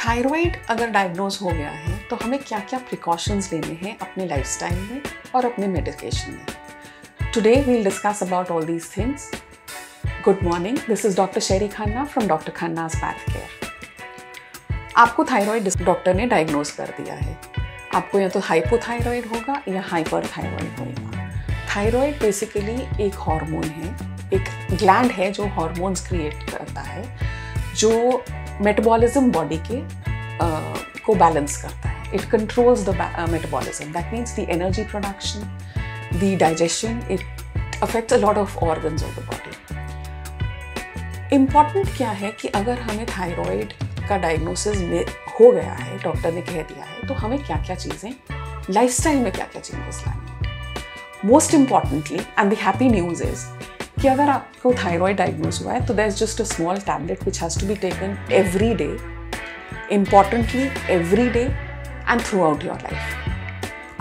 Thyroid अगर diagnose हो गया है तो हमें क्या क्या प्रिकॉशंस लेने हैं अपने लाइफस्टाइल में और अपने मेडिकेशन में। Today we will discuss about all these things. Good morning, this is doctor Sherry Khanna from doctor Khanna's path care. आपको थायराइड डॉक्टर ने डायग्नोज कर दिया है। आपको या तो हाइपोथायराइड होगा या हाइपरथायराइड होगा। थायराइड बेसिकली एक हार्मोन है, एक ग्लैंड है जो हार्मोन्स क्रिएट करता है, जो मेटाबॉलिज्म बॉडी के को बैलेंस करता है। It controls the metabolism, that means the energy production, the digestion. It affects a lot of organs of the body. Important क्या है कि अगर हमें थायराइड का डायग्नोसिस हो गया है, डॉक्टर ने कह दिया है, तो हमें क्या क्या चीज़ें लाइफस्टाइल में क्या क्या चेंजेस लानी है। Most importantly and the happy news is कि अगर आपको थायराइड डायग्नोज हुआ है तो there is just a small tablet which has to be taken every day, importantly every day and throughout your life.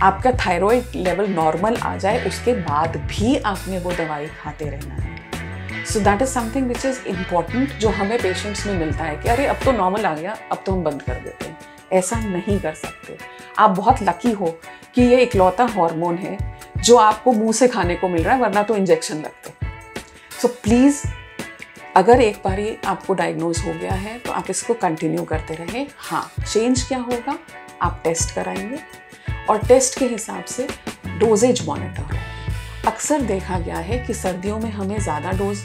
आपका thyroid level normal आ जाए उसके बाद भी आपने वो दवाई खाते रहना है। So that is something which is important, जो हमें पेशेंट्स में मिलता है कि अरे अब तो नॉर्मल आ गया, अब तो हम बंद कर देते हैं। ऐसा नहीं कर सकते। आप बहुत लकी हो कि ये इकलौता हार्मोन है जो आपको मुंह से खाने को मिल रहा है, वरना तो इंजेक्शन लगते। सो प्लीज़, अगर एक बारी आपको डायग्नोज हो गया है तो आप इसको कंटिन्यू करते रहें। हाँ, चेंज क्या होगा, आप टेस्ट कराएंगे और टेस्ट के हिसाब से डोजेज मॉनिटर हो। अक्सर देखा गया है कि सर्दियों में हमें ज़्यादा डोज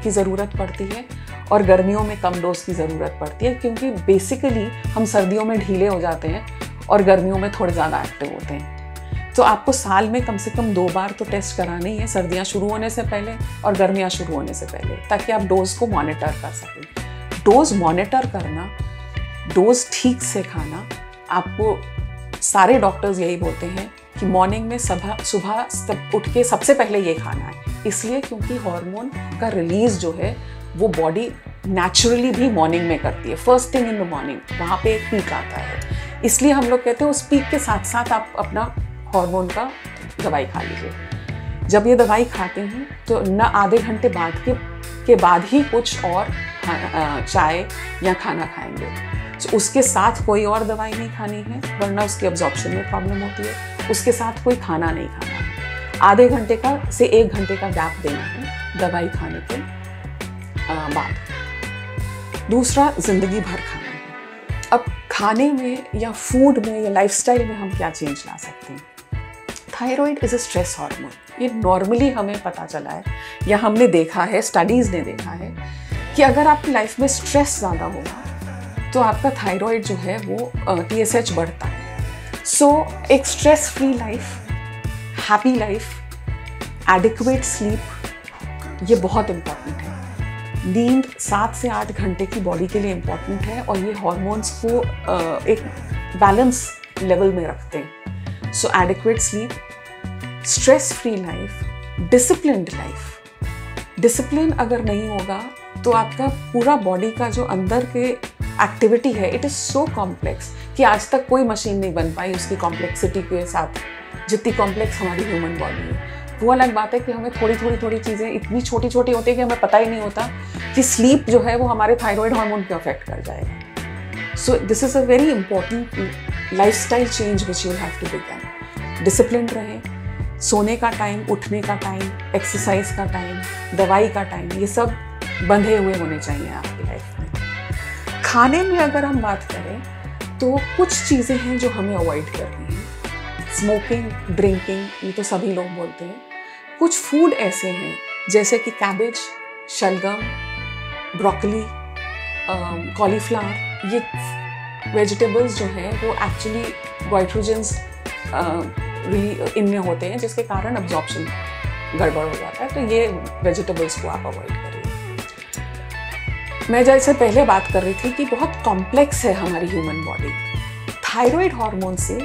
की ज़रूरत पड़ती है और गर्मियों में कम डोज की ज़रूरत पड़ती है, क्योंकि बेसिकली हम सर्दियों में ढीले हो जाते हैं और गर्मियों में थोड़े ज़्यादा एक्टिव होते हैं। तो आपको साल में कम से कम 2 बार तो टेस्ट कराना ही है, सर्दियाँ शुरू होने से पहले और गर्मियाँ शुरू होने से पहले, ताकि आप डोज को मॉनिटर कर सकें। डोज मॉनिटर करना, डोज ठीक से खाना, आपको सारे डॉक्टर्स यही बोलते हैं कि मॉर्निंग में सुबह उठ के सबसे पहले ये खाना है। इसलिए क्योंकि हार्मोन का रिलीज जो है वो बॉडी नेचुरली भी मॉर्निंग में करती है, first thing in the morning. वहाँ पे एक पीक आता है, इसलिए हम लोग कहते हैं उस पीक के साथ साथ आप अपना हार्मोन का दवाई खा लीजिए। जब ये दवाई खाते हैं तो न आधे घंटे बाद के बाद ही कुछ और चाय या खाना खाएंगे। तो उसके साथ कोई और दवाई नहीं खानी है, वरना उसके एब्जॉर्प्शन में प्रॉब्लम होती है। उसके साथ कोई खाना नहीं खाना है। आधे घंटे का से 1 घंटे का गैप देना है दवाई खाने के बाद। दूसरा, जिंदगी भर खाना है। अब खाने में या फूड में या लाइफस्टाइल में हम क्या चेंज ला सकते हैं। Thyroid is a stress hormone. ये नॉर्मली हमें पता चला है या हमने देखा है, स्टडीज़ ने देखा है कि अगर आपकी लाइफ में स्ट्रेस ज़्यादा होगा तो आपका थायराइड जो है वो TSH बढ़ता है। सो एक stress free life, happy life, adequate sleep, ये बहुत इम्पॉर्टेंट है। नींद 7 से 8 घंटे की बॉडी के लिए इम्पॉर्टेंट है और ये हॉर्मोन्स को एक बैलेंस लेवल में रखते हैं। So adequate sleep, stress free life, disciplined life. Discipline अगर नहीं होगा तो आपका पूरा बॉडी का जो अंदर के एक्टिविटी है, इट इज़ सो कॉम्प्लेक्स कि आज तक कोई मशीन नहीं बन पाई उसकी कॉम्प्लेक्सिटी के साथ, जितनी कॉम्प्लेक्स हमारी ह्यूमन बॉडी है। वो अलग बात है कि हमें थोड़ी चीज़ें इतनी छोटी छोटी होती है कि हमें पता ही नहीं होता कि स्लीप जो है वो हमारे थायराइड हार्मोन को अफेक्ट कर जाएगा। So this is a very important lifestyle change which you have to begin. Discipline रहें, सोने का टाइम, उठने का टाइम, एक्सरसाइज का टाइम, दवाई का टाइम, ये सब बंधे हुए होने चाहिए आपकी लाइफ में। खाने में अगर हम बात करें तो कुछ चीज़ें हैं जो हमें अवॉइड करनी है। स्मोकिंग, ड्रिंकिंग, ये तो सभी लोग बोलते हैं। कुछ फूड ऐसे हैं जैसे कि कैबेज, शलगम, ब्रोकली, कॉलीफ्लावर, ये वेजिटेबल्स जो हैं वो एक्चुअली गोइट्रोजेंस इनमें होते हैं, जिसके कारण अब्जॉर्प्शन गड़बड़ हो जाता है। तो ये वेजिटेबल्स को आप अवॉइड करिए। मैं जैसे पहले बात कर रही थी कि बहुत कॉम्प्लेक्स है हमारी ह्यूमन बॉडी। थायराइड हार्मोन से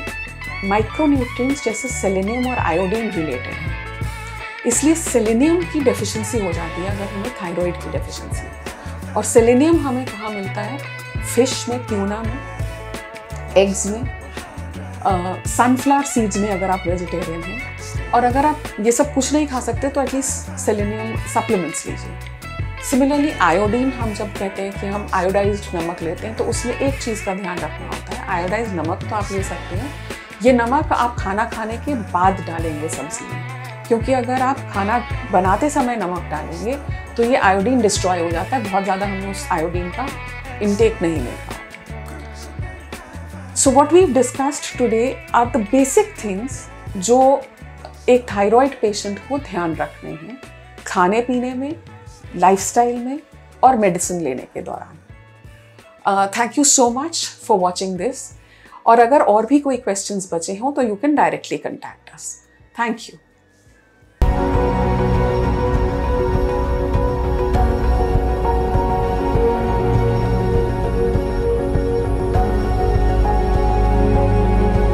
माइक्रोन्यूट्रिएंट्स जैसे सेलेनियम और आयोडीन रिलेटेड हैं, इसलिए सेलेनियम की डेफिशिएंसी हो जाती है अगर हमें थायराइड की डेफिशिएंसी है। और सेलेनियम हमें कहाँ मिलता है? फिश में, ट्यूना में, एग्स में, सनफ्लावर सीड्स में अगर आप वेजिटेरियन हैं। और अगर आप ये सब कुछ नहीं खा सकते तो एटलीस्ट सेलेनियम सप्लीमेंट्स लीजिए। सिमिलरली आयोडीन, हम जब कहते हैं कि हम आयोडाइज्ड नमक लेते हैं तो उसमें एक चीज़ का ध्यान रखना होता है। आयोडाइज्ड नमक तो आप ले सकते हैं, ये नमक आप खाना खाने के बाद डालेंगे सब्जी में, क्योंकि अगर आप खाना बनाते समय नमक डालेंगे तो ये आयोडीन डिस्ट्रॉय हो जाता है, बहुत ज़्यादा हमें उस आयोडीन का इंटेक नहीं मिलता। So what we discussed today are the basic things जो एक थायराइड पेशेंट को ध्यान रखने हैं खाने पीने में, लाइफस्टाइल में और मेडिसिन लेने के दौरान। Thank you so much for watching this, और अगर और भी कोई क्वेश्चंस बचे हों तो you can directly contact us. Thank you.